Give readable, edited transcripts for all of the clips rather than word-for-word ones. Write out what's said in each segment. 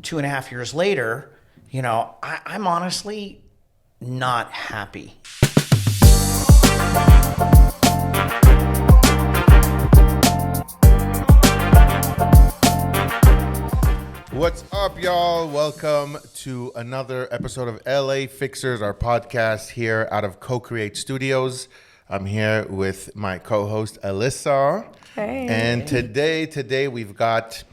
2.5 years later, I'm honestly not happy. What's up, y'all? Welcome to another episode of LA Fixers, our podcast here out of Co-Create Studios. I'm here with my co-host, Alyssa. Hey. And today we've got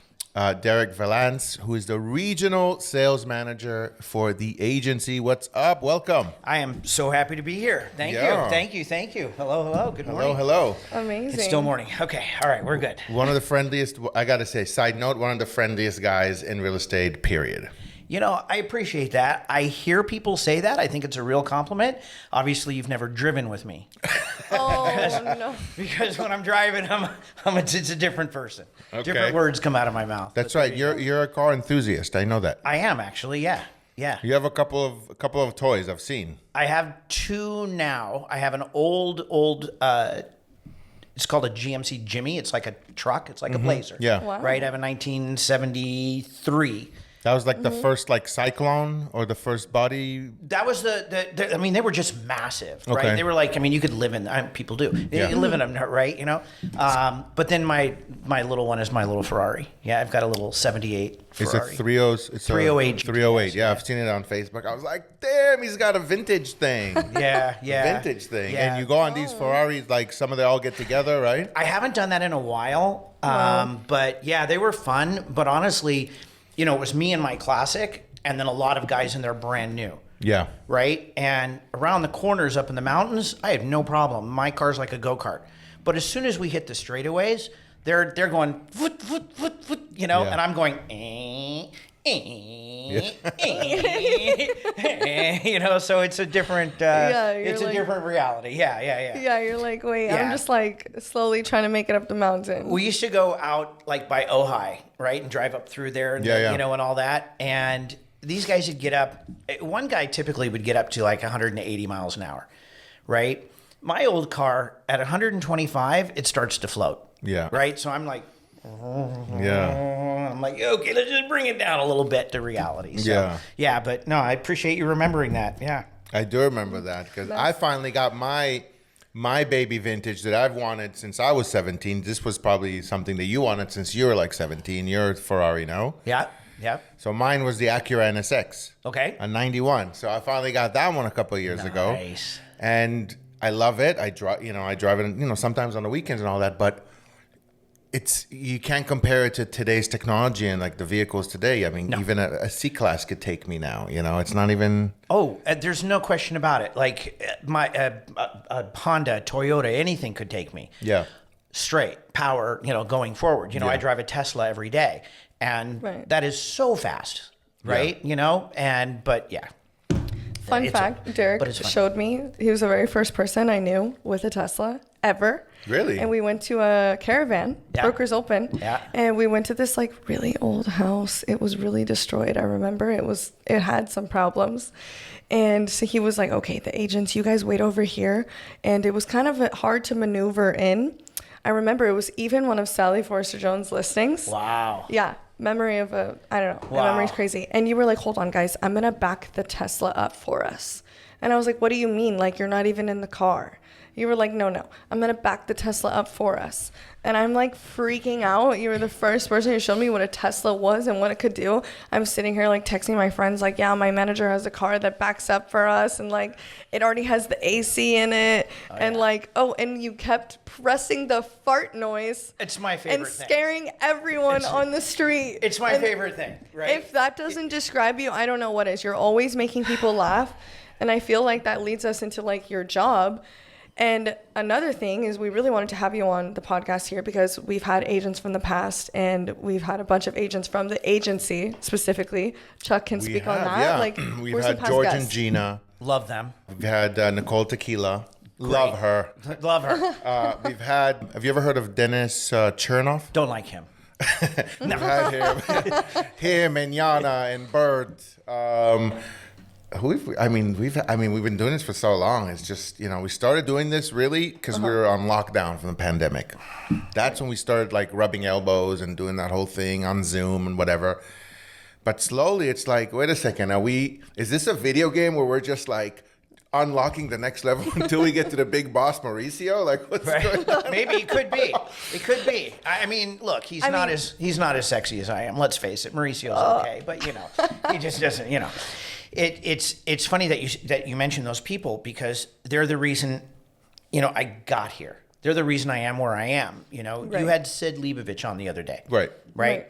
Derick Vallance, who is the regional sales manager for the agency. What's up? Welcome. I am so happy to be here. Thank you. Hello. Good morning. Hello. Amazing. It's still morning. Okay. All right. We're good. One of the friendliest, I got to say, side note, one of the friendliest guys in real estate, period. I appreciate that. I hear people say that. I think it's a real compliment. Obviously, you've never driven with me. No. Because when I'm driving, it's a different person. Okay. Different words come out of my mouth. That's right. You're a car enthusiast. I know that. I am actually. Yeah. You have a couple of toys I've seen. I have two now. I have an old. It's called a GMC Jimmy. It's like a truck. It's like a Blazer. Yeah. Wow. Right. I have a 1973. That was like the first Cyclone or the first body. That was I mean, they were just massive, right? Okay. They were like, I mean, you could live in, people do. Yeah. You live in them, right? But then my little one is my little Ferrari. Yeah, I've got a little 78 Ferrari. It's a 308. 308. Yeah, I've seen it on Facebook. I was like, damn, he's got a vintage thing. Yeah. Vintage thing. Yeah. And you go on these Ferraris, like some of they all get together, right? I haven't done that in a while. But yeah, they were fun. But honestly, it was me and my classic, and then a lot of guys in their brand new. Yeah. Right? And around the corners up in the mountains, I have no problem. My car's like a go-kart. But as soon as we hit the straightaways, they're going, foot, and I'm going, so it's a different, different reality. Yeah, you're like, wait, Yeah. I'm just like slowly trying to make it up the mountain. We used to go out like by Ojai, right, and drive up through there, and and all that. And these guys would get up. One guy typically would get up to like 180 miles an hour, right? My old car at 125, it starts to float. Yeah. Right. So I'm like, Yeah. I'm like, okay, let's just bring it down a little bit to reality. So, Yeah. But no, I appreciate you remembering that. Yeah. I do remember that because I finally got my baby vintage that I've wanted since I was 17. This was probably something that you wanted since you were like 17. You're a Ferrari now. Yeah. So mine was the Acura NSX. Okay. A 91. So I finally got that one a couple of years ago. Nice. And I love it. I drive it, sometimes on the weekends and all that, but you can't compare it to today's technology and like the vehicles today. I mean, even a C-Class could take me now, it's not even. Oh, there's no question about it. Like my Honda, Toyota, anything could take me. Yeah. Straight power, going forward. I drive a Tesla every day, and that is so fast, right? But yeah. Fun fact, Derick showed me, he was the very first person I knew with a Tesla ever. Really? And we went to a caravan, Brokers Open. Yeah. And we went to this like really old house. It was really destroyed. I remember it had some problems. And so he was like, okay, the agents, you guys wait over here. And it was kind of hard to maneuver in. I remember it was even one of Sally Forrester Jones' listings. Wow. Yeah. Memory of I don't know. Wow. My memory's crazy. And you were like, hold on, guys. I'm going to back the Tesla up for us. And I was like, what do you mean? Like, you're not even in the car. You were like, no. I'm going to back the Tesla up for us. And I'm like freaking out. You were the first person who showed me what a Tesla was and what it could do. I'm sitting here like texting my friends like, yeah, my manager has a car that backs up for us. And like, it already has the AC in it. And you kept pressing the fart noise. It's my favorite and thing. Scaring everyone on the street. It's my favorite thing, right? If that doesn't describe you, I don't know what is. You're always making people laugh. And I feel like that leads us into like your job. And another thing is we really wanted to have you on the podcast here because we've had agents from the past and we've had a bunch of agents from the agency specifically. Chuck can speak on that. Yeah. Like, we've had George and Gina. Love them. We've had Nicole Tequila. Great. Love her. We've had, have you ever heard of Dennis Chernoff? Don't like him. We've had him and Yana and Bert. We've been doing this for so long. It's just, we started doing this really because we were on lockdown from the pandemic. That's when we started like rubbing elbows and doing that whole thing on Zoom and whatever. But slowly, it's like, wait a second, is this a video game where we're just like unlocking the next level until we get to the big boss Mauricio? Like, what's going on? Maybe it could be. It could be. I mean, look, he's not as sexy as I am. Let's face it. Mauricio's okay, but he just doesn't. It's funny that you mention those people, because they're the reason I got here. They're the reason I am where I am. You had Sid Leibovich on the other day. Right.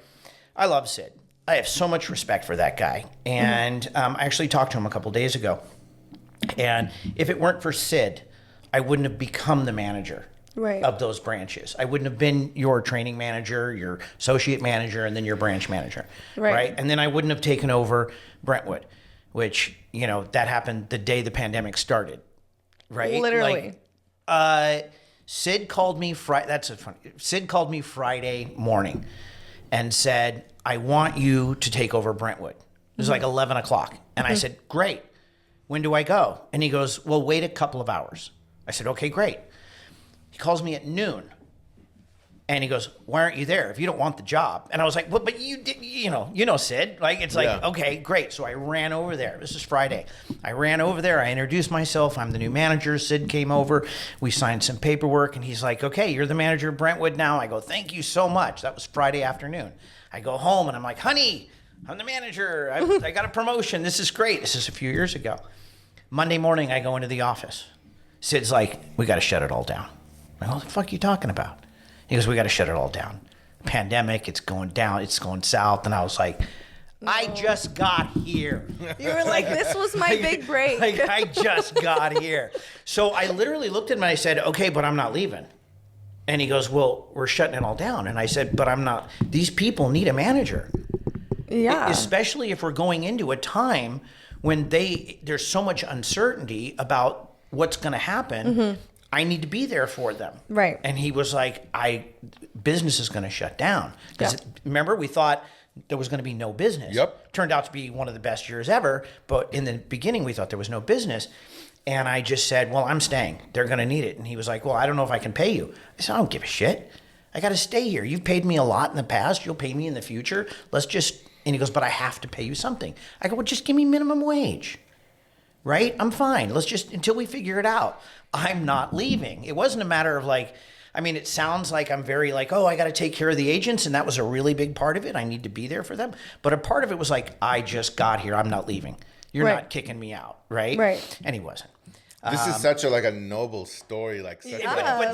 I love Sid. I have so much respect for that guy. And I actually talked to him a couple days ago. And if it weren't for Sid, I wouldn't have become the manager of those branches. I wouldn't have been your training manager, your associate manager, and then your branch manager. Right. And then I wouldn't have taken over Brentwood, which, that happened the day the pandemic started. Right. Literally. Sid called me Sid called me Friday morning and said, I want you to take over Brentwood. It was like 11 o'clock. And I said, great. When do I go? And he goes, well, wait a couple of hours. I said, okay, great. He calls me at noon. And he goes, why aren't you there if you don't want the job? And I was like, well, but you did, Sid. Like, it's like, okay, great. So I ran over there. This is Friday. I ran over there. I introduced myself. I'm the new manager. Sid came over. We signed some paperwork. And he's like, okay, you're the manager of Brentwood now. I go, thank you so much. That was Friday afternoon. I go home and I'm like, honey, I'm the manager. I got a promotion. This is great. This is a few years ago. Monday morning, I go into the office. Sid's like, we got to shut it all down. I'm like, what the fuck are you talking about? He goes, we got to shut it all down. Pandemic, it's going down, it's going south. And I was like, I just got here. You were like, this was my big break. I just got here. So I literally looked at him and I said, okay, but I'm not leaving. And he goes, well, we're shutting it all down. And I said, but I'm not. These people need a manager. Yeah. Especially if we're going into a time when there's so much uncertainty about what's going to happen. I need to be there for them. Right. And he was like, business is going to shut down. Because remember, we thought there was going to be no business. Yep. Turned out to be one of the best years ever. But in the beginning, we thought there was no business. And I just said, well, I'm staying. They're going to need it. And he was like, well, I don't know if I can pay you. I said, I don't give a shit. I got to stay here. You've paid me a lot in the past. You'll pay me in the future. And he goes, but I have to pay you something. I go, well, just give me minimum wage. Right? I'm fine. Let's just, until we figure it out. I'm not leaving. It wasn't a matter of it sounds like I'm very like, oh, I got to take care of the agents. And that was a really big part of it. I need to be there for them. But a part of it was like, I just got here. I'm not leaving. You're not kicking me out. Right? Right. And he wasn't. This is such a noble story. But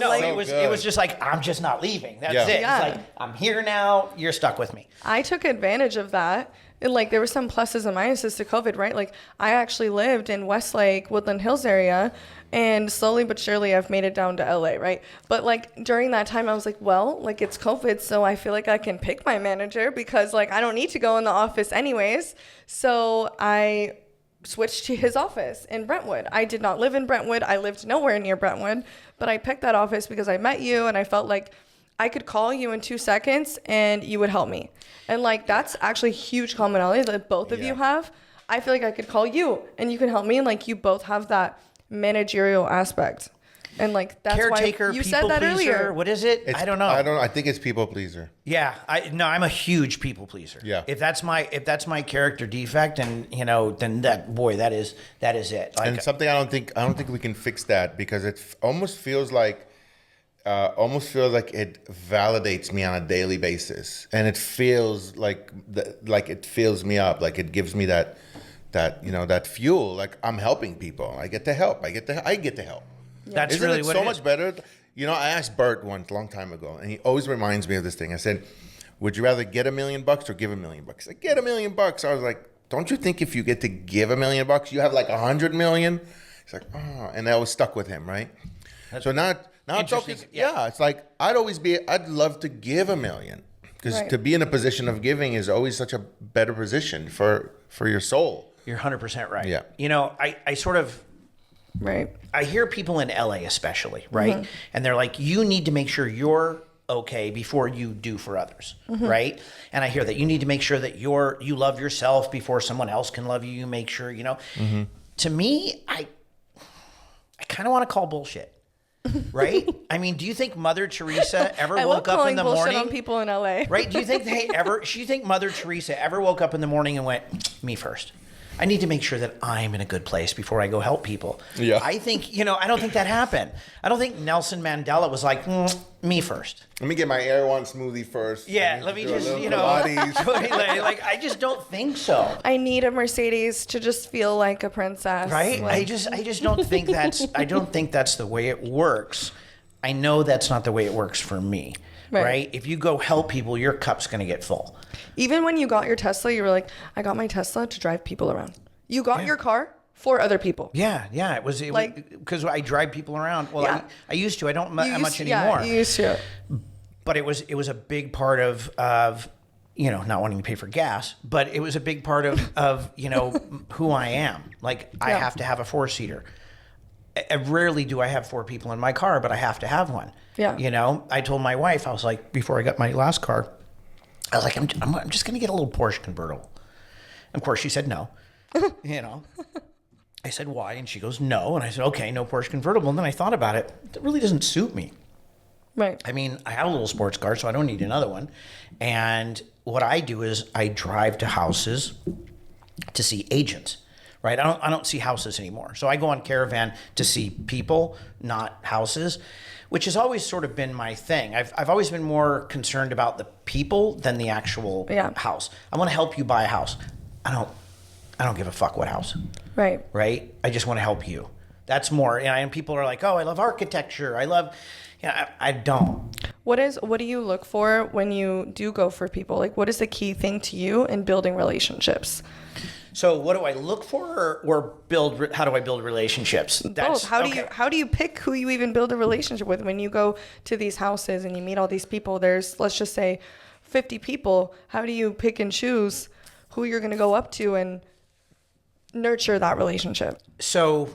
no, it was just like, I'm just not leaving. That's it. Yeah. It's like, I'm here now. You're stuck with me. I took advantage of that. And there were some pluses and minuses to COVID, right? Like, I actually lived in Westlake, Woodland Hills area, and slowly but surely I've made it down to LA, right? But during that time, I was like, well, it's COVID, so I feel like I can pick my manager because I don't need to go in the office anyways. So I switched to his office in Brentwood. I did not live in Brentwood. I lived nowhere near Brentwood, but I picked that office because I met you and I felt like I could call you in 2 seconds and you would help me. And that's actually huge commonality that both of you have. I feel like I could call you and you can help me, and you both have that managerial aspect. And that's caretaker, why you said that pleaser, earlier. What is it? I don't know. I think it's people pleaser. Yeah, I'm a huge people pleaser. Yeah. If that's my character defect, and then that is it. And something I don't think we can fix that, because it almost feels like it validates me on a daily basis, and it feels like it fills me up, like it gives me that fuel. Like I'm helping people. I get to help. I get to help. That's Isn't really it what so it much is. better? I asked Bert once a long time ago, and he always reminds me of this thing. I said, would you rather get $1 million or give $1 million? He's like, get $1 million. I was like, don't you think if you get to give $1 million, you have $100 million? He's like, oh, and I was stuck with him, right? So now I'm talking. Yeah, it's like I'd love to give $1 million, because to be in a position of giving is always such a better position for your soul. You're 100% right. Yeah. I sort of. Right. I hear people in LA especially, right? And they're like, you need to make sure you're okay before you do for others, right? And I hear that you need to make sure that you love yourself before someone else can love you. You make sure, To me, I kind of want to call bullshit. right? I mean, do you think Mother Teresa ever woke up in the morning on people in LA? Right? Do you think you think Mother Teresa ever woke up in the morning and went, me first? I need to make sure that I'm in a good place before I go help people. Yeah. I think, I don't think that happened. I don't think Nelson Mandela was like, me first. Let me get my Air One smoothie first. Yeah, let me just, Pilates. like, I just don't think so. I need a Mercedes to just feel like a princess. Right? Like, I just don't think that's the way it works. I know that's not the way it works for me. Right? If you go help people, your cup's going to get full. even when you got your Tesla, you were like, I got my Tesla to drive people around. You got your car for other people. Yeah. It was because I drive people around. Well, I used to. I don't much anymore. Yeah, you used to. But it was a big part of not wanting to pay for gas, but it was a big part of who I am. Like, I have to have a 4-seater. Rarely do I have 4 people in my car, but I have to have one. Yeah. I told my wife, I was like, before I got my last car, I was like, I'm just going to get a little Porsche convertible. Of course, she said no. I said, why? And she goes, no. And I said, okay, no Porsche convertible. And then I thought about it. It really doesn't suit me. Right. I mean, I have a little sports car, so I don't need another one. And what I do is I drive to houses to see agents, right? I don't see houses anymore. So I go on Caravan to see people, not houses, which has always sort of been my thing. I've always been more concerned about the people than the actual house. I want to help you buy a house. I don't give a fuck what house. Right. Right? I just want to help you. That's more. And people are like, oh, I love architecture. I love... I don't. What do you look for when you do go for people? Like, what is the key thing to you in building relationships? So what do I look for or how do I build relationships? Both. How do you pick who you even build a relationship with when you go to these houses and you meet all these people? There's, let's just say, 50 people. How do you pick and choose who you're going to go up to and nurture that relationship? So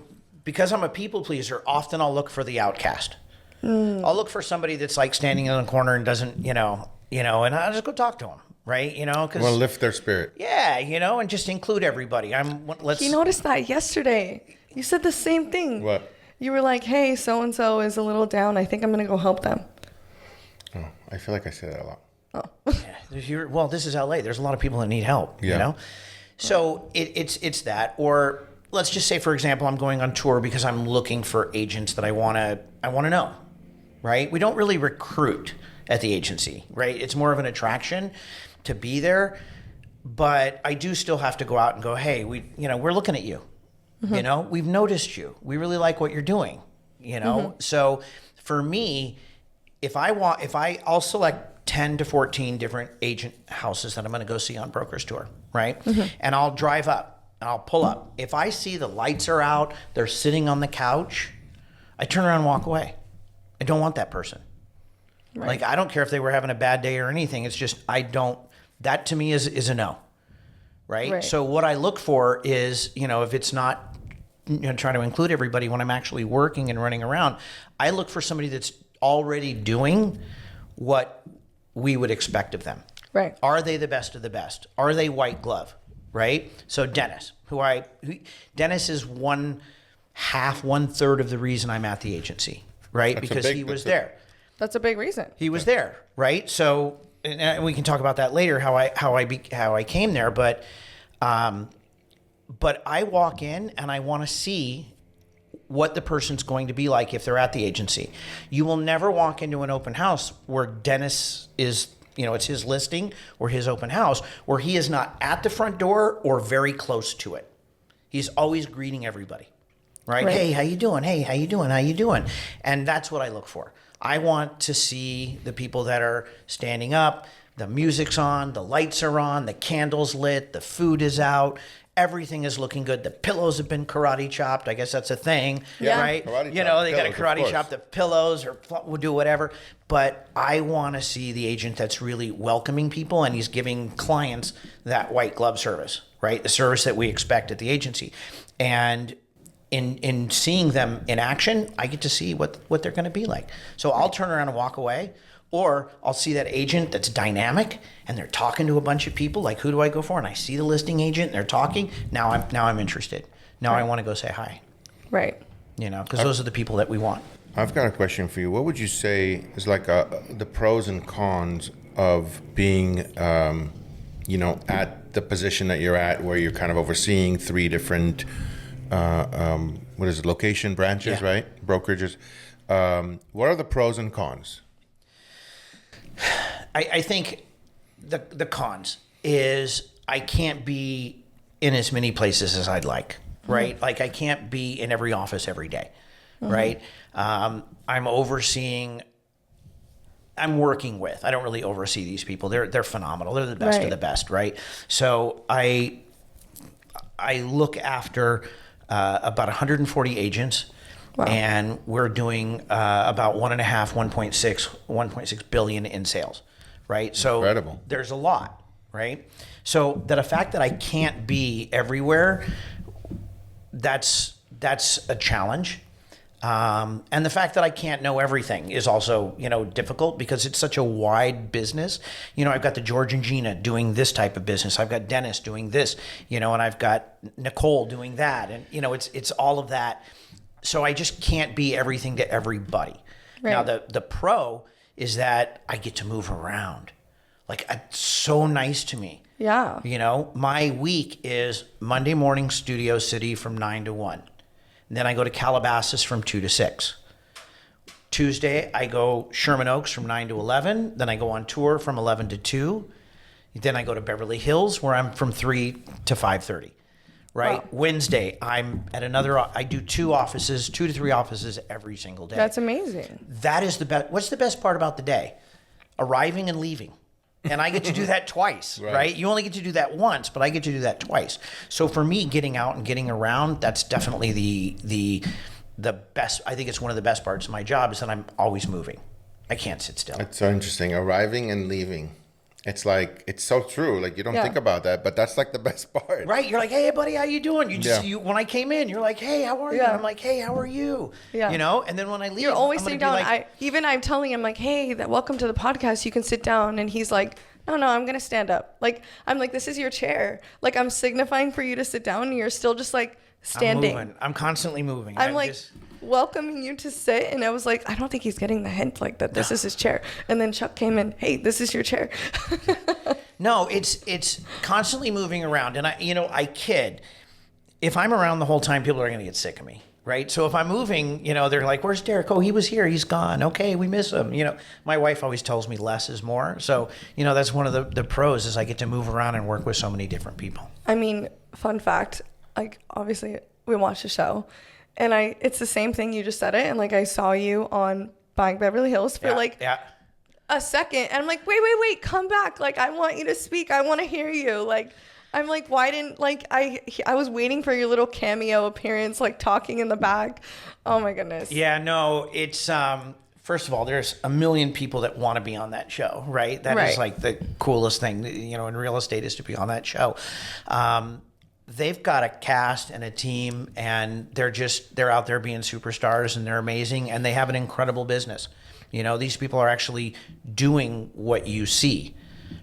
because I'm a people pleaser, often I'll look for the outcast. I'll look for somebody that's like standing in the corner and doesn't, and I'll just go talk to them, right? Because want to lift their spirit. Yeah, and just include everybody. You noticed that yesterday. You said the same thing. What? You were like, hey, so-and-so is a little down. I think I'm going to go help them. Oh, I feel like I say that a lot. Yeah. Well, this is LA. There's a lot of people that need help, So it's that. Or let's just say, for example, I'm going on tour because I'm looking for agents that I want to know. Right? We don't really recruit at the agency, right? It's more of an attraction to be there, but I do still have to go out and go, hey, we're looking at you. Mm-hmm. We've noticed you. We really like what you're doing. Mm-hmm. So for me, I'll select 10 to 14 different agent houses that I'm going to go see on Broker's Tour, right? Mm-hmm. And I'll drive up and I'll pull up. If I see the lights are out, they're sitting on the couch, I turn around and walk away. I don't want that person. Right. Like, I don't care if they were having a bad day or anything. It's just, that to me is a no. Right? So what I look for is, if it's not, trying to include everybody when I'm actually working and running around, I look for somebody that's already doing what we would expect of them. Right. Are they the best of the best? Are they white glove? Right? So Dennis, Dennis is 1/3 of the reason I'm at the agency. Right? Because he was there. That's a big reason. He was there, right? So, and we can talk about that later, how I came there. But I walk in and I want to see what the person's going to be like if they're at the agency. You will never walk into an open house where Dennis is, it's his listing or his open house, where he is not at the front door or very close to it. He's always greeting everybody. Right? Hey, how you doing? Hey, how you doing? How you doing? And that's what I look for. I want to see the people that are standing up, the music's on, the lights are on, the candles lit, the food is out, everything is looking good. The pillows have been karate chopped. I guess that's a thing, right? They got to karate chop the pillows or we'll do whatever. But I want to see the agent that's really welcoming people and he's giving clients that white glove service, right? The service that we expect at the agency. And in seeing them in action, I get to see what they're going to be like. So I'll turn around and walk away, or I'll see that agent that's dynamic and they're talking to a bunch of people. Like, who do I go for? And I see the listing agent and they're talking. Now I'm interested. Now I want to go say hi. Right. Because those are the people that we want. I've got a question for you. What would you say is like the pros and cons of being, at the position that you're at, where you're kind of overseeing three different, what is it, location branches, Yeah. right? Brokerages. What are the pros and cons? I think the cons is I can't be in as many places as I'd like, right? Mm-hmm. Like I can't be in every office every day, right? I'm overseeing. I'm working with. I don't really oversee these people. They're phenomenal. They're the best of Right. the best, right? So I look after about 140 agents. Wow. And we're doing about 1.6 billion in sales, right? So Incredible. there's a lot, right? So the fact that I can't be everywhere, that's a challenge. And the fact that I can't know everything is also, difficult because it's such a wide business. I've got the George and Gina doing this type of business. I've got Dennis doing this, and I've got Nicole doing that. And, it's all of that. So I just can't be everything to everybody. Right. Now, the pro is that I get to move around. Like, it's so nice to me. Yeah. My week is Monday morning Studio City from 9 to 1. And then I go to Calabasas from 2 to 6. Tuesday, I go Sherman Oaks from 9 to 11. Then I go on tour from 11 to 2. Then I go to Beverly Hills where I'm from 3 to 5:30. Right? Wow. Wednesday, I'm at I do 2 to 3 offices every single day. That's amazing. That is the best. What's the best part about the day? Arriving and leaving. And I get to do that twice, right? You only get to do that once, but I get to do that twice. So for me, getting out and getting around, that's definitely the best. I think it's one of the best parts of my job is that I'm always moving. I can't sit still. It's so interesting. Arriving and leaving. It's like, it's so true. Like, you don't think about that, but that's like the best part. Right? You're like, hey, buddy, how you doing? Yeah. When I came in, you're like, hey, how are you? Yeah. I'm like, hey, how are you? Yeah. And then when I leave, You're always I'm sitting gonna down. be like, I'm telling him like, hey, welcome to the podcast. You can sit down. And he's like, no, I'm going to stand up. Like, I'm like, this is your chair. Like, I'm signifying for you to sit down and you're still just like standing. I'm constantly moving. I'm like welcoming you to sit. And I was like, I don't think he's getting the hint like that. This is his chair. And then Chuck came in, hey, this is your chair. No, it's constantly moving around. And I kid. If I'm around the whole time, people are going to get sick of me. Right. So if I'm moving, they're like, where's Derick? Oh, he was here. He's gone. Okay. We miss him. My wife always tells me less is more. So, that's one of the pros is I get to move around and work with so many different people. I mean, fun fact, like obviously we watched the show and it's the same thing. You just said it. And like, I saw you on Buying Beverly Hills for a second. And I'm like, wait, come back. Like, I want you to speak. I want to hear you. Like, I'm like, why didn't, like, I was waiting for your little cameo appearance, like talking in the back. Oh my goodness. Yeah, no, it's, first of all, there's a million people that want to be on that show, right? That is like the coolest thing, in real estate is to be on that show. They've got a cast and a team and they're out there being superstars and they're amazing and they have an incredible business. These people are actually doing what you see.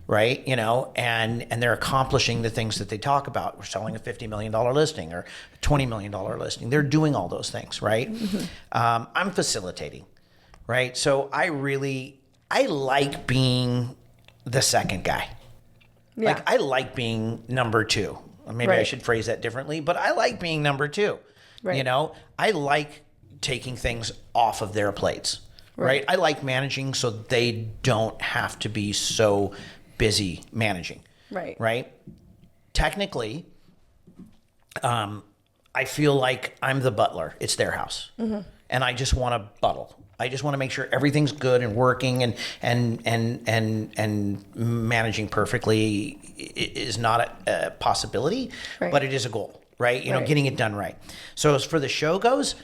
Right. And they're accomplishing the things that they talk about. We're selling a $50 million listing or a $20 million listing. They're doing all those things. Right. Mm-hmm. I'm facilitating. Right. So I like being the second guy. Yeah. Like I like being number 2. Maybe I should phrase that differently, but I like being number 2. Right. I like taking things off of their plates. Right. I like managing so they don't have to be so busy managing. Right. Right. Technically, I feel like I'm the butler. It's their house. Mm-hmm. And I just want to buttle. I just want to make sure everything's good and working and managing perfectly is not a possibility, but it is a goal, right? Getting it done right. So as for the show goes,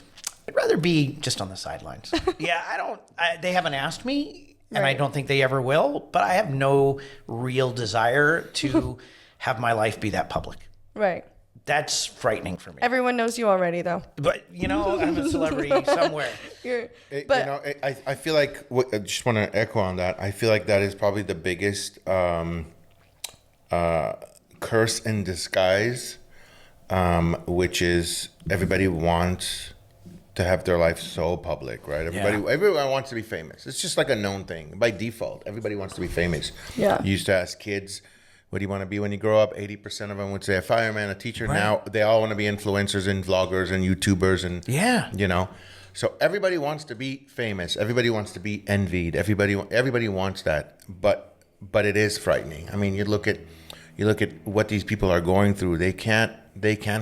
I'd rather be just on the sidelines. Yeah, they haven't asked me, and I don't think they ever will, but I have no real desire to have my life be that public. Right. That's frightening for me. Everyone knows you already, though. But, I'm a celebrity somewhere. I feel like, I just want to echo on that. I feel like that is probably the biggest curse in disguise, which is everybody wants to have their life so public, right? Everyone wants to be famous. It's just like a known thing by default. Everybody wants to be famous. Yeah. You used to ask kids, what do you want to be when you grow up? 80% of them would say a fireman, a teacher. Right. Now they all want to be influencers and vloggers and YouTubers and you know. So everybody wants to be famous. Everybody wants to be envied. Everybody wants that. But it is frightening. I mean, you look at what these people are going through. They can't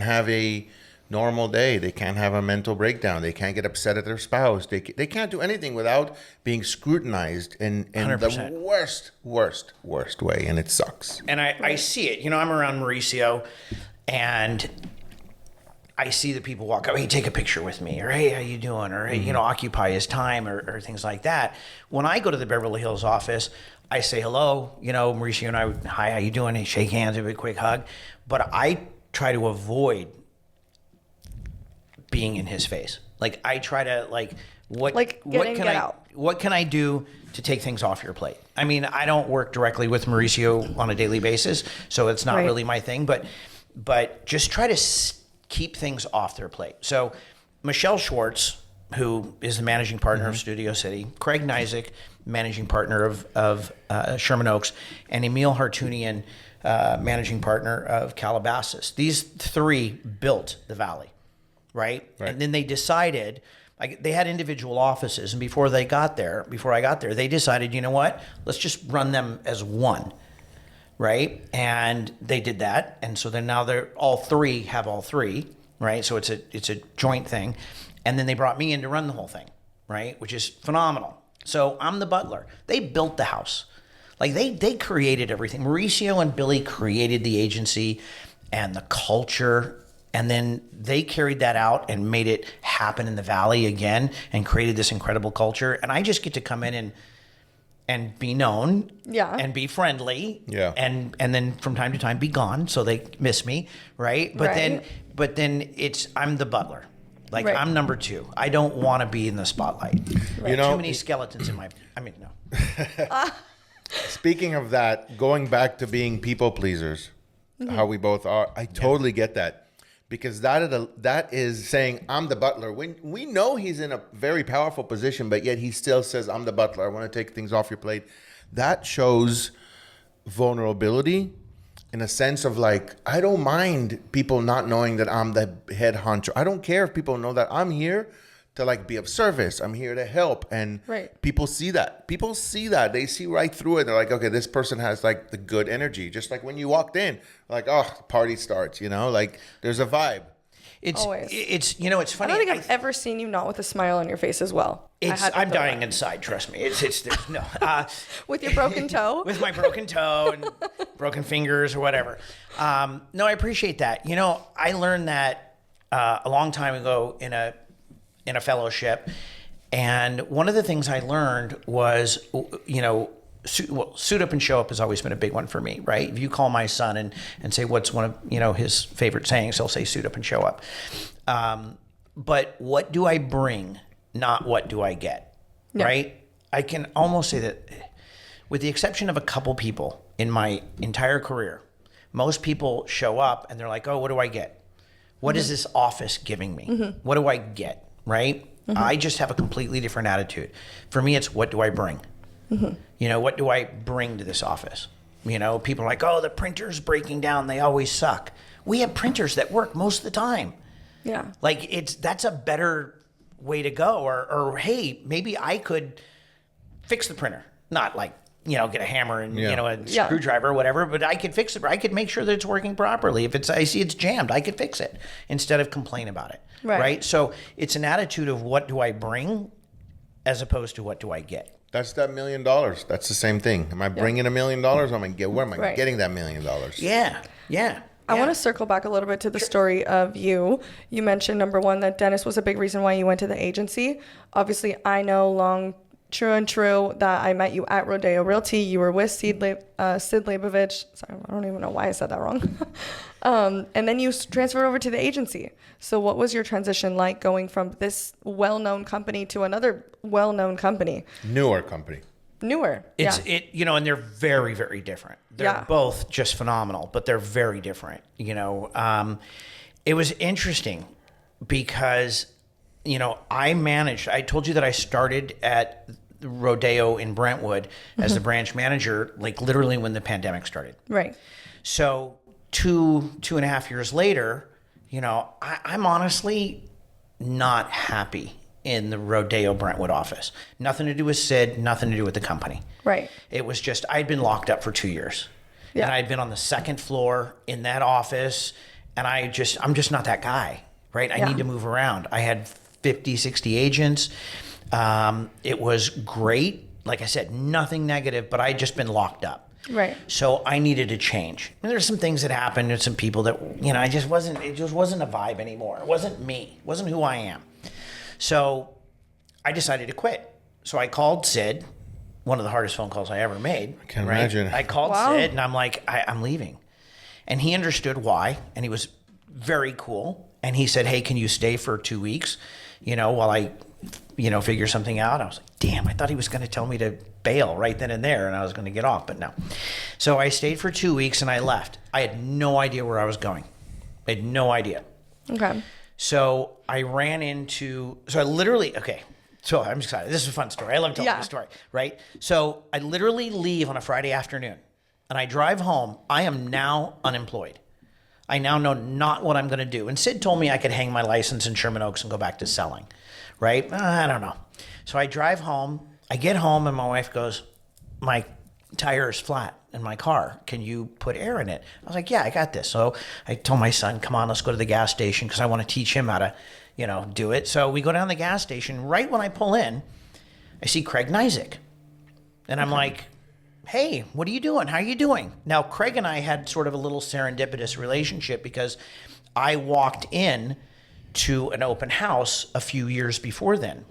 have a normal day. They can't have a mental breakdown. They can't get upset at their spouse. They can't do anything without being scrutinized in the worst way, and it sucks. And I see it. You know, I'm around Mauricio, and I see the people walk up, hey, take a picture with me, or hey, how you doing, or hey, you know, occupy his time, or things like that. When I go to the Beverly Hills office, I say hello. You know, Mauricio and I, hi, how you doing? Hey, shake hands, have a quick hug. But I try to avoid being in his face. Like I try to what can I do to take things off your plate? I mean, I don't work directly with Mauricio on a daily basis, so it's not really my thing, but just try to keep things off their plate. So Michelle Schwartz, who is the managing partner of Studio City, Craig Nizick, managing partner of Sherman Oaks, and Emil Hartunian, managing partner of Calabasas. These three built the Valley. Right? And then they decided, like, they had individual offices, and before I got there, they decided, you know what? Let's just run them as one, right? And they did that, and so then now they're all three, right? So it's a joint thing, and then they brought me in to run the whole thing, right? Which is phenomenal. So I'm the butler. They built the house, like they created everything. Mauricio and Billy created the agency and the culture. And then they carried that out and made it happen in the Valley again and created this incredible culture. And I just get to come in and be known and be friendly and then from time to time be gone so they miss me, right? But then I'm the butler. Like I'm number two. I don't want to be in the spotlight. Right. You know, too many skeletons in my, no. Speaking of that, going back to being people pleasers, how we both are, I totally get that. Because that is saying, I'm the butler. When we know he's in a very powerful position, but yet he still says, I'm the butler. I want to take things off your plate. That shows vulnerability in a sense of like, I don't mind people not knowing that I'm the head honcho. I don't care if people know that I'm here to like be of service. I'm here to help. And people see that. They see right through it. They're like, okay, this person has like the good energy. Just like when you walked in, like, oh, the party starts, you know, like there's a vibe. It's you know, it's funny. I don't think I've ever seen you not with a smile on your face as well. I'm dying inside, trust me. There's no. With your broken toe? With my broken toe and broken fingers or whatever. No, I appreciate that. You know, I learned that a long time ago in a fellowship. And one of the things I learned was, you know, suit up and show up has always been a big one for me, right? If you call my son and say what's one of, you know, his favorite sayings, he'll say suit up and show up. But what do I bring, not what do I get, right? I can almost say that with the exception of a couple people in my entire career, most people show up and they're like, oh, what do I get? What is this office giving me? What do I get? Right? I just have a completely different attitude. For me, it's what do I bring? You know, what do I bring to this office? You know, people are like, oh, the printer's breaking down. They always suck. We have printers that work most of the time. Yeah. Like that's a better way to go. Or hey, maybe I could fix the printer. Not like, you know, get a hammer and, you know, a screwdriver or whatever, but I could fix it. I could make sure that it's working properly. If I see it's jammed, I could fix it instead of complain about it. Right. So it's an attitude of what do I bring as opposed to what do I get? That's that $1 million. That's the same thing. Am I bringing $1 million? Where am I getting that $1 million? Yeah. I want to circle back a little bit to the story of you. You mentioned, number one, that Dennis was a big reason why you went to the agency. Obviously, I know true that I met you at Rodeo Realty. You were with Sid Leibovich. Sorry, I don't even know why I said that wrong. And then you transferred over to the agency. So what was your transition like going from this well-known company to another well-known company? Newer company. You know, and they're very, very different. They're both just phenomenal, but they're very different. You know, it was interesting because I told you that I started at the Rodeo in Brentwood as the branch manager, like literally when the pandemic started. Right. So 2.5 years later, I'm honestly not happy in the Rodeo Brentwood office. Nothing to do with Sid, nothing to do with the company. Right. It was just, I'd been locked up for 2 years. Yeah. And I'd been on the second floor in that office, and I'm just not that guy, right? I need to move around. I had 50, 60 agents. It was great. Like I said, nothing negative, but I'd just been locked up. Right. So I needed a change. And there's some things that happened and some people that, it just wasn't a vibe anymore. It wasn't me. It wasn't who I am. So I decided to quit. So I called Sid, one of the hardest phone calls I ever made. I can imagine. I called Sid and I'm like, I'm leaving. And he understood why. And he was very cool. And he said, hey, can you stay for 2 weeks, while I, figure something out? I was like, damn, I thought he was going to tell me to bail right then and there and I was going to get off, but no. So I stayed for 2 weeks and I left. I had no idea where I was going. I had no idea. Okay. So I ran into, so I'm excited. This is a fun story. I love telling this story, right? So I literally leave on a Friday afternoon and I drive home. I am now unemployed. I now know not what I'm going to do. And Sid told me I could hang my license in Sherman Oaks and go back to selling, right? I don't know. So I drive home. I get home and my wife goes, my tire is flat in my car. Can you put air in it? I was like, yeah, I got this. So I told my son, come on, let's go to the gas station because I want to teach him how to, do it. So we go down the gas station. Right when I pull in, I see Craig Nizick. And I'm like, hey, what are you doing? How are you doing? Now, Craig and I had sort of a little serendipitous relationship because I walked in to an open house a few years before then.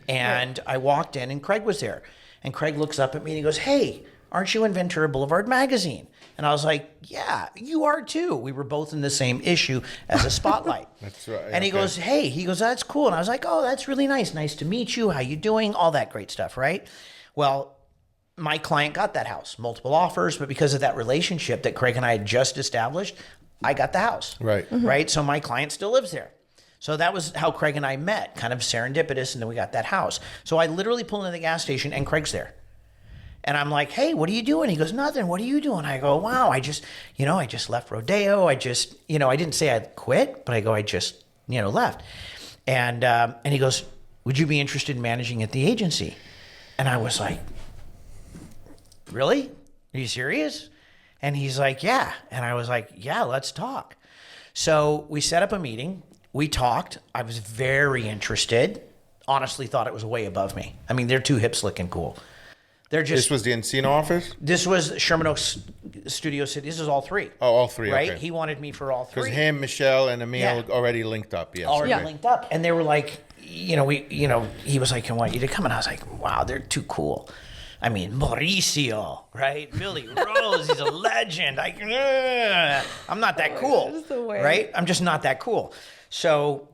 And I walked in and Craig was there. And Craig looks up at me and he goes, hey, aren't you in Ventura Boulevard magazine? And I was like, yeah, you are too. We were both in the same issue as a Spotlight. That's right. And he goes, hey, that's cool. And I was like, oh, that's really nice. Nice to meet you. How you doing? All that great stuff, right? Well, my client got that house, multiple offers, but because of that relationship that Craig and I had just established, I got the house. Right. Mm-hmm. Right. So my client still lives there. So that was how Craig and I met, kind of serendipitous, and then we got that house. So I literally pull into the gas station and Craig's there. And I'm like, hey, what are you doing? He goes, nothing. What are you doing? I go, wow, I just left Rodeo. I didn't say I quit, but I go, I just, left. And he goes, would you be interested in managing at the agency? And I was like, really? Are you serious? And he's like, yeah. And I was like, yeah, let's talk. So we set up a meeting. We talked. I was very interested. Honestly thought it was way above me. I mean, they're too hip, slick, and cool. They're just. This was the Encino office? This was Sherman Oaks Studio City. This is all three. Oh, all three, right? okay. He wanted me for all three. Because him, Michelle, and Emil already linked up, yes. Already linked up. And they were like, he was like, I want you to come. And I was like, wow, they're too cool. I mean, Mauricio, right? Billy Rose, he's a legend. I'm not that cool, right? I'm just not that cool. So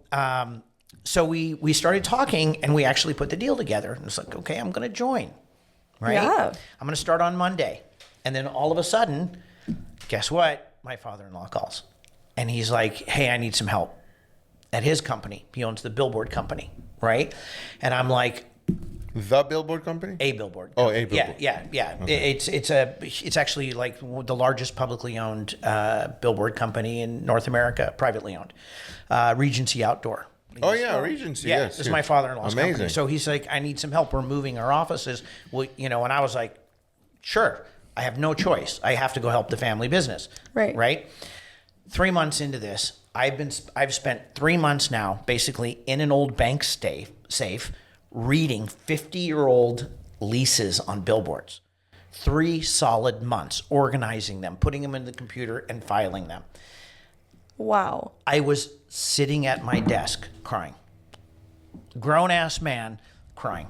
we started talking, and we actually put the deal together. And it's like, okay, I'm going to join, right? Yeah. I'm going to start on Monday. And then all of a sudden, guess what? My father-in-law calls. And he's like, hey, I need some help at his company. He owns the billboard company, right? And I'm like, the billboard company? A billboard. Oh, a billboard. Yeah. Okay. It's actually like the largest publicly owned billboard company in North America, privately owned. Regency Outdoor. Oh yeah, Regency. Yeah, yes, this is my father-in-law's Amazing. company. So he's like, I need some help. We're moving our offices. Well, and I was like, sure. I have no choice. I have to go help the family business. Right. 3 months into this, I've spent 3 months now, basically in an old bank safe, reading 50-year-old leases on billboards. 3 solid months, organizing them, putting them in the computer and filing them. Wow. I was sitting at my desk crying. Grown-ass man crying.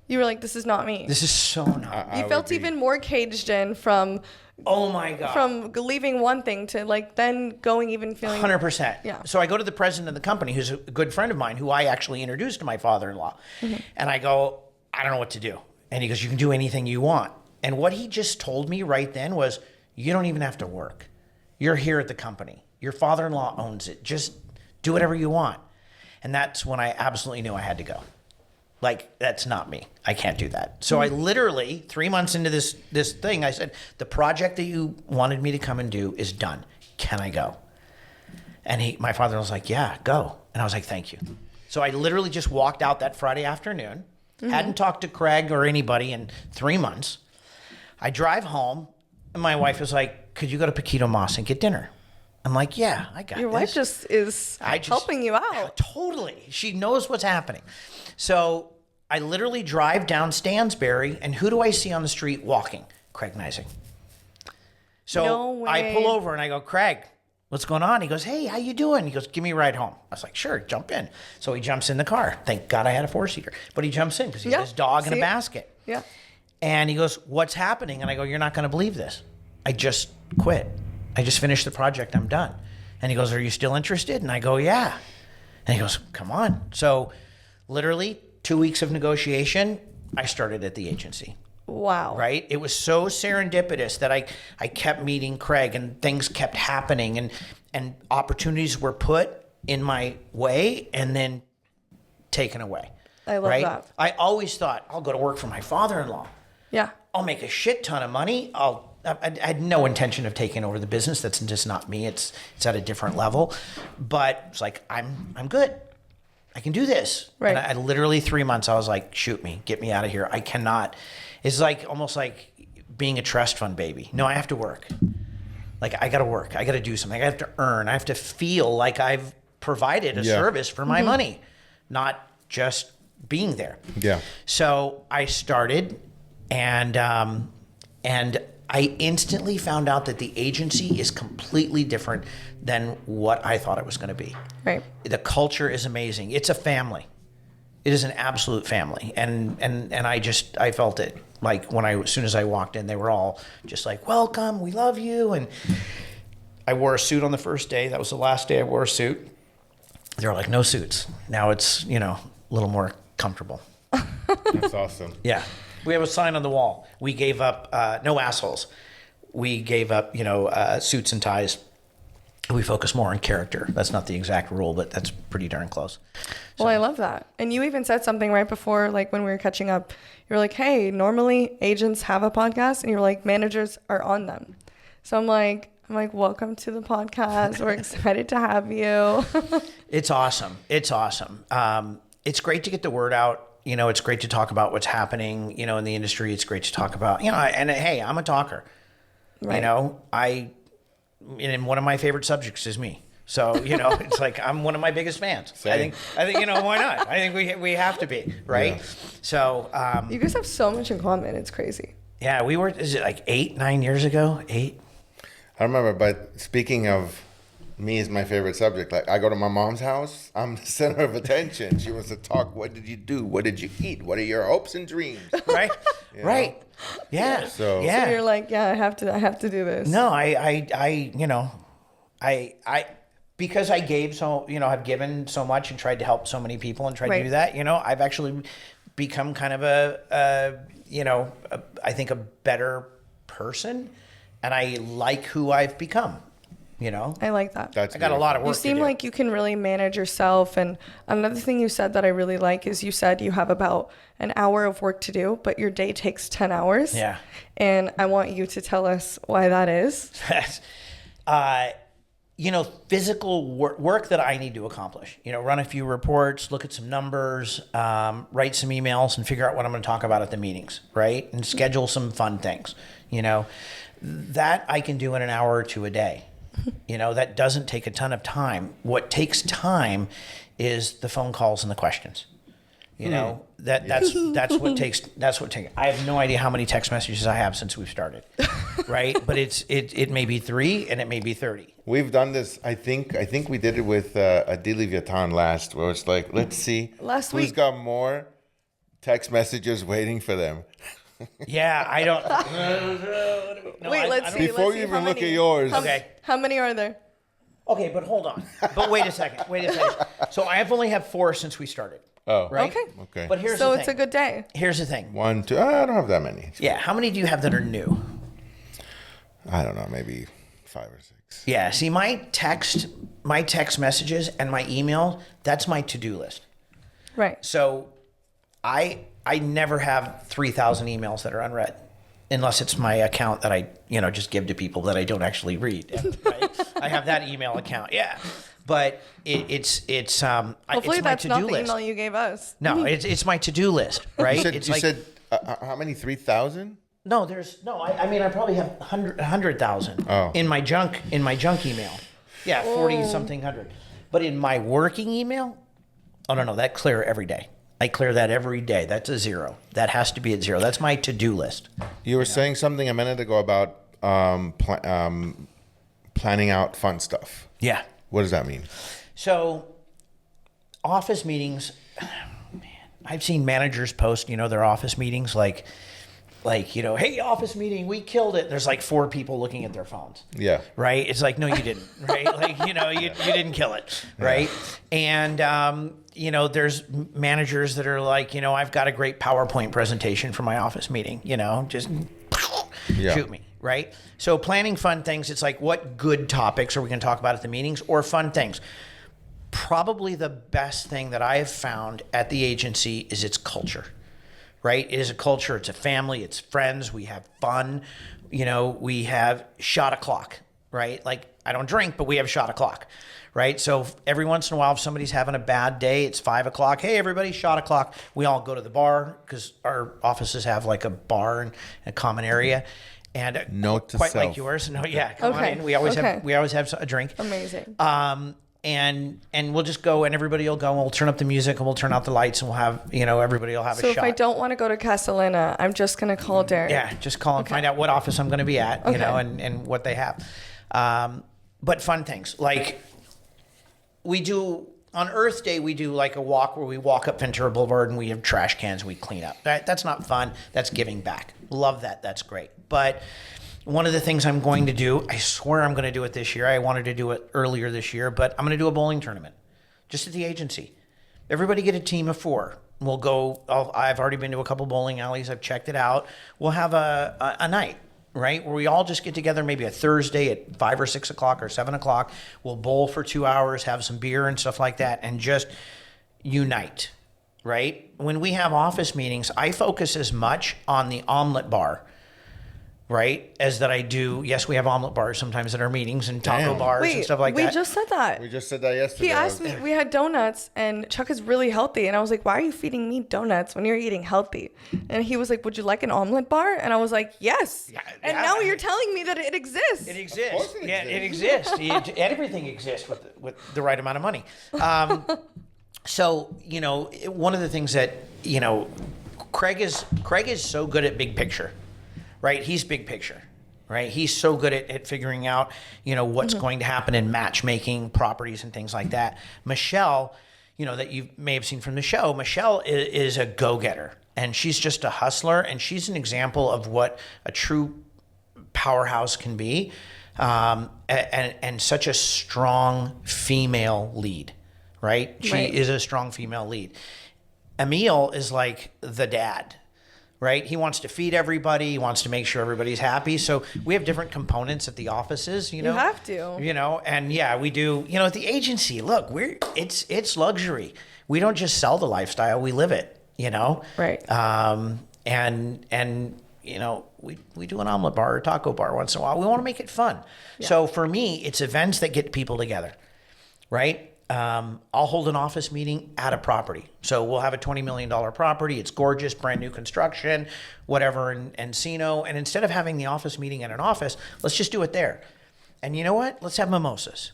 You were like, this is not me. This is so not. You felt even more caged in from, oh my God. from leaving one thing to like then going even feeling 100%. Yeah. So I go to the president of the company, who's a good friend of mine, who I actually introduced to my father-in-law. Mm-hmm. And I go, I don't know what to do. And he goes, you can do anything you want. And what he just told me right then was, you don't even have to work. You're here at the company. Your father-in-law owns it. Just do whatever you want. And that's when I absolutely knew I had to go. Like, that's not me. I can't do that. So I literally, 3 months into this thing, I said, the project that you wanted me to come and do is done. Can I go? And my father was like, yeah, go. And I was like, thank you. So I literally just walked out that Friday afternoon, hadn't talked to Craig or anybody in 3 months. I drive home, and my wife was like, could you go to Paquito Mas and get dinner? I'm like, yeah, I got Your this. wife just is helping you out. Totally. She knows what's happening. So I literally drive down Stansbury, and who do I see on the street walking? Craig Neising. So No way. I pull over, and I go, Craig, what's going on? He goes, hey, how you doing? He goes, give me a ride home. I was like, sure, jump in. So he jumps in the car. Thank God I had a 4-seater. But he jumps in because he has his dog in a basket. Yeah. And he goes, what's happening? And I go, you're not going to believe this. I just quit. I just finished the project. I'm done. And he goes, are you still interested? And I go, yeah. And he goes, come on. So literally 2 weeks of negotiation, I started at the agency. Wow. Right? It was so serendipitous that I kept meeting Craig and things kept happening and opportunities were put in my way and then taken away. I love that. I always thought, I'll go to work for my father-in-law. Yeah. I'll make a shit ton of money. I had no intention of taking over the business. That's just not me. It's at a different level. But it's like, I'm good. I can do this. Right. And I literally 3 months, I was like, shoot me, get me out of here. I cannot. It's like almost like being a trust fund baby. No, I have to work. Like, I got to work. I got to do something. I have to earn. I have to feel like I've provided a service for my money, not just being there. Yeah. So I started, and I instantly found out that the agency is completely different than what I thought it was going to be. Right. The culture is amazing. It's a family. It is an absolute family, and I felt it. Like as soon as I walked in, they were all just like, "Welcome, we love you." And I wore a suit on the first day. That was the last day I wore a suit. They were like, "No suits." Now it's a little more comfortable. That's awesome. Yeah. We have a sign on the wall. We gave up no assholes. We gave up, suits and ties. We focus more on character. That's not the exact rule, but that's pretty darn close. So, Well, I love that. And you even said something right before, like when we were catching up. You were like, hey, normally agents have a podcast, and you were like, managers are on them. So I'm like, welcome to the podcast. We're excited to have you. It's awesome. It's awesome. It's great to get the word out. It's great to talk about what's happening, in the industry. It's great to talk about, and hey, I'm a talker. Right. And one of my favorite subjects is me. So, it's like I'm one of my biggest fans. Same. I think, why not? I think we have to be, right? Yeah. So, you guys have so much in common. It's crazy. Yeah, we were, is it like 9 years ago? 8? I remember, but speaking of me is my favorite subject. Like, I go to my mom's house, I'm the center of attention. She wants to talk, what did you do? What did you eat? What are your hopes and dreams? Right? Right. Yeah. So you're like, yeah, I have to do this. No, I because I gave have given so much and tried to help so many people and tried to do that, I've actually become kind of I think a better person, and I like who I've become. I like that. That's I got a lot of work. You seem like you can really manage yourself. And another thing you said that I really like is you said you have about an hour of work to do, but your day takes 10 hours. Yeah. And I want you to tell us why that is. Physical work that I need to accomplish. Run a few reports, look at some numbers, write some emails, and figure out what I'm going to talk about at the meetings, right? And schedule some fun things. That I can do in an hour or two a day. That doesn't take a ton of time. What takes time is the phone calls and the questions. That's what takes. I have no idea how many text messages I have since we've started, right? But it may be 3 and it may be 30. We've done this. I think we did it with Adi Leviathan last, where it's like, let's see Last who's week. got more text messages waiting for them. Yeah, I don't. No, Wait, let's see. Before you even look at yours. Okay. How many are there? Okay, but hold on. But wait a second. So I've only had 4 since we started. Oh, Right. Okay. But here's So the it's thing. a good day. Here's the thing. 1, 2. I don't have that many. Yeah. How many do you have that are new? I don't know, maybe 5 or 6. Yeah. See, my text messages and my email, that's my to-do list. Right. So I never have 3,000 emails that are unread unless it's my account that I, just give to people that I don't actually read. Right? I have that email account. Yeah. But it's Hopefully it's my that's not to-do the list. email you gave us. No, it's my to-do list, right? You said how many? 3,000? No, I probably have 100,000 in my junk email. Yeah, 40 something hundred. But in my working email, oh no, that clear every day. I clear that every day. That's a 0. That has to be at 0. That's my to-do list. You were saying something a minute ago about planning out fun stuff. Yeah. What does that mean? So, office meetings, man, I've seen managers post, their office meetings like, hey, office meeting, we killed it. There's like 4 people looking at their phones. Yeah. Right? It's like, no, you didn't. Right? Like, you didn't kill it. Right? Yeah. And, there's managers that are like, I've got a great PowerPoint presentation for my office meeting, just shoot me. Right? So planning fun things, it's like, what good topics are we going to talk about at the meetings or fun things? Probably the best thing that I have found at the agency is its culture. Right? It is a culture. It's a family. It's friends. We have fun. We have shot o'clock, right? Like, I don't drink, but we have shot o'clock, right? So every once in a while, if somebody's having a bad day, it's 5 o'clock. Hey, everybody, shot o'clock. We all go to the bar because our offices have like a bar and a common area. And Note to quite self. like yours. No, yeah, come on Okay. in. We always Okay. have a drink. Amazing. And we'll just go and everybody will go and we'll turn up the music and we'll turn out the lights and we'll have, everybody will have a So shot. if I don't want to go to Castellana, I'm just going to call Derick. Yeah, just call and find out what office I'm going to be at, Okay. and what they have. But fun things like we do on Earth Day, we do like a walk where we walk up Ventura Boulevard and we have trash cans we clean up. That's not fun. That's giving back. Love that. That's great. But one of the things I'm going to do, I swear I'm going to do it this year. I wanted to do it earlier this year, but I'm going to do a bowling tournament just at the agency. Everybody get a team of 4. We'll go. I've already been to a couple bowling alleys. I've checked it out. We'll have a night, right, where we all just get together, maybe a Thursday at 5 or 6 o'clock or 7 o'clock. We'll bowl for 2 hours, have some beer and stuff like that, and just unite, right? When we have office meetings, I focus as much on the omelet bar, right, as that I do. Yes, we have omelet bars sometimes at our meetings and taco bars and stuff like that. We just said that. We just said that yesterday. He asked me, we had donuts, and Chuck is really healthy. And I was like, why are you feeding me donuts when you're eating healthy? And he was like, would you like an omelet bar? And I was like, yes. Yeah, and yeah. now you're telling me that it exists. It exists. Of course it It exists. Everything exists with the right amount of money. So, one of the things that, Craig is so good at big picture, right? He's big picture, right? He's so good at figuring out, what's going to happen in matchmaking, properties and things like that. Michelle, that you may have seen from the show, Michelle is a go-getter and she's just a hustler and she's an example of what a true powerhouse can be, and such a strong female lead, right? She is a strong female lead. Emil is like the dad, right? He wants to feed everybody. He wants to make sure everybody's happy. So we have different components at the offices, You have to. and yeah, we do, at the agency, look, it's luxury. We don't just sell the lifestyle, we live it, Right. We do an omelet bar or a taco bar once in a while. We want to make it fun. Yeah. So for me, it's events that get people together, right? I'll hold an office meeting at a property. So we'll have a $20 million property. It's gorgeous, brand new construction, whatever, in Encino. And instead of having the office meeting at an office, let's just do it there. And you know what? Let's have mimosas,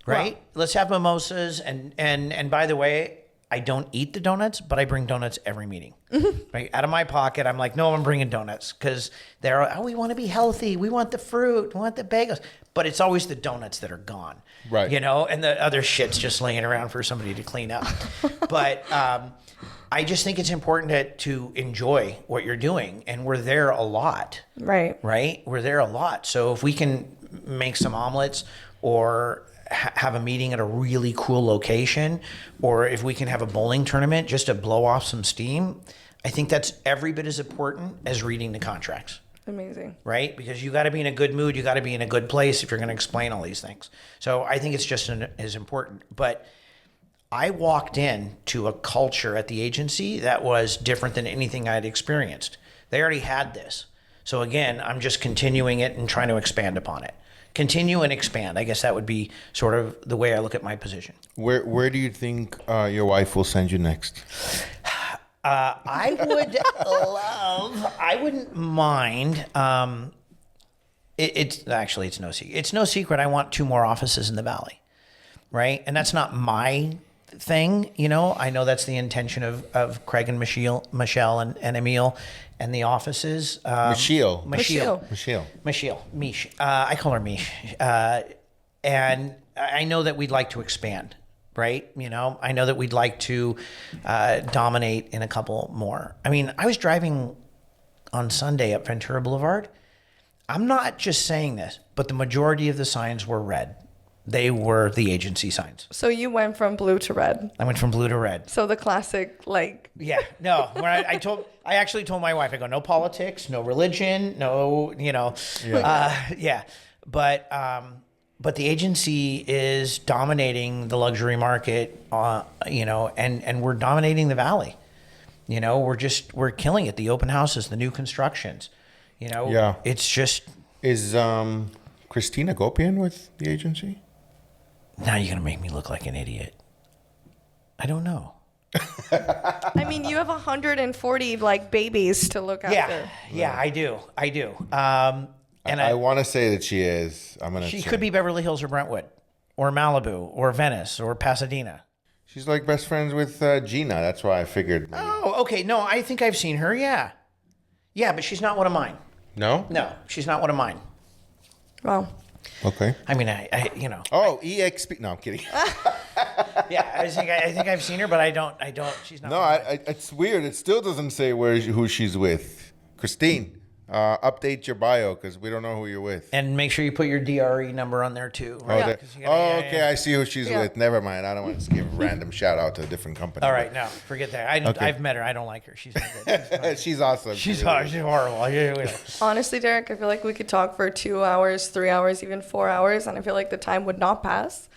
right? Well, let's have mimosas. And by the way, I don't eat the donuts, but I bring donuts every meeting. Right? Out of my pocket, I'm like, no, I'm bringing donuts because we want to be healthy. We want the fruit. We want the bagels. But it's always the donuts that are gone. Right. And the other shit's just laying around for somebody to clean up. But I just think it's important to enjoy what you're doing. And we're there a lot. Right. Right? We're there a lot. So if we can make some omelets or have a meeting at a really cool location, or if we can have a bowling tournament just to blow off some steam, I think that's every bit as important as reading the contracts. Amazing. Right? Because you got to be in a good mood. You got to be in a good place if you're going to explain all these things. So I think it's just as important. But I walked in to a culture at the agency that was different than anything I'd experienced. They already had this. So again, I'm just continuing it and trying to expand upon it. Continue and expand. I guess that would be sort of the way I look at my position. Where do you think your wife will send you next? I wouldn't mind. It's no secret. It's no secret. I want 2 more offices in the Valley, right? And that's not my thing. I know that's the intention of Craig and Michelle and Emil and the offices. Michelle. Mish. I call her Mish. And I know that we'd like to expand. Right? I know that we'd like to dominate in a couple more. I mean, I was driving on Sunday up Ventura Boulevard. I'm not just saying this, but the majority of the signs were red. They were the agency signs. So you went from blue to red. I went from blue to red. So the classic, Yeah, no. When I actually told my wife, I go, no politics, no religion, no, But the agency is dominating the luxury market, and we're dominating the Valley. We're killing it. The open houses, the new constructions, it's just. Is Christina Gopian with the agency? Now you're going to make me look like an idiot. I don't know. I mean, you have 140 babies to look after. Yeah, I do. And I want to say that she is. She could be Beverly Hills or Brentwood or Malibu or Venice or Pasadena. She's like best friends with Gina. That's why I figured. Oh, okay. No, I think I've seen her. Yeah. Yeah, but she's not one of mine. No? No, she's not one of mine. Well. Okay. I mean, Oh, EXP. No, I'm kidding. Yeah, I think I've seen her, but I don't. She's not. No, it's weird. It still doesn't say who she's with. Christine. Update your bio because we don't know who you're with. And make sure you put your DRE number on there too. Right? Okay. I see who she's with. Never mind. I don't want to give a random shout out to a different company. All right, no, forget that. I've met her. I don't like her. She's not good. She's awesome. She's horrible. Honestly, Derick, I feel like we could talk for 2 hours, 3 hours, even 4 hours, and I feel like the time would not pass.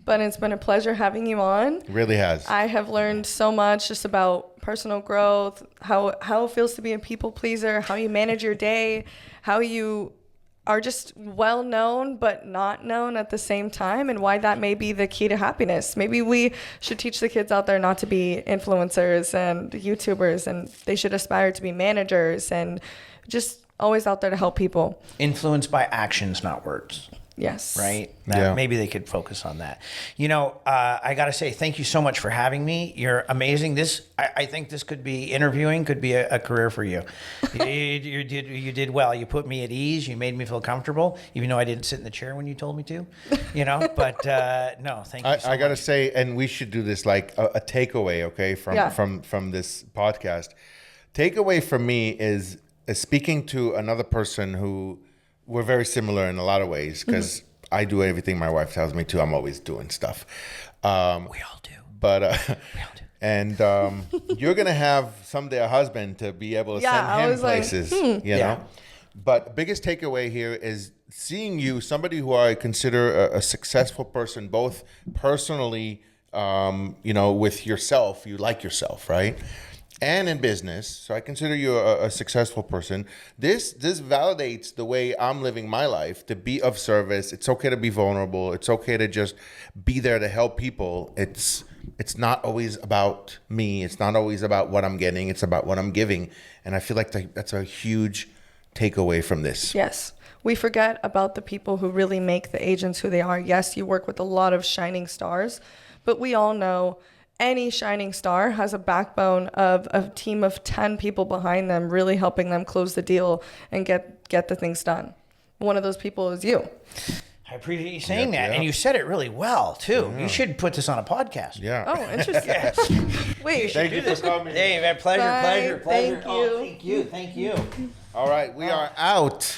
But it's been a pleasure having you on. It really has. I have learned so much just about personal growth, how it feels to be a people pleaser, how you manage your day, how you are just well known but not known at the same time, and why that may be the key to happiness. Maybe we should teach the kids out there not to be influencers and YouTubers, and they should aspire to be managers and just always out there to help people. Influenced by actions, not words. Yes. Right? Maybe they could focus on that. I got to say, thank you so much for having me. You're amazing. I think this could be interviewing, could be a career for you. You did well. You put me at ease. You made me feel comfortable, even though I didn't sit in the chair when you told me to, but no, thank you so much. I got to say, and we should do this like a takeaway, okay, from this podcast. Takeaway for me is speaking to another person who we're very similar in a lot of ways because I do everything my wife tells me to. I'm always doing stuff. We all do. But we all do. And you're gonna have someday a husband to be able to send him places, you know. But biggest takeaway here is seeing you, somebody who I consider a successful person, both personally, with yourself. You like yourself, right? And in business, so I consider you a successful person. This validates the way I'm living my life, to be of service. It's okay to be vulnerable. It's okay to just be there to help people. It's not always about me. It's not always about what I'm getting. It's about what I'm giving. And I feel like that's a huge takeaway from this. Yes. We forget about the people who really make the agents who they are. Yes, you work with a lot of shining stars, but we all know any shining star has a backbone of a team of 10 people behind them, really helping them close the deal and get the things done. One of those people is you. I appreciate you saying that. And you said it really well, too. You should put this on a podcast. Yeah. Oh, interesting. Wait. Thank you for coming. Hey, man, pleasure. Thank you. Thank you. All right, we are out.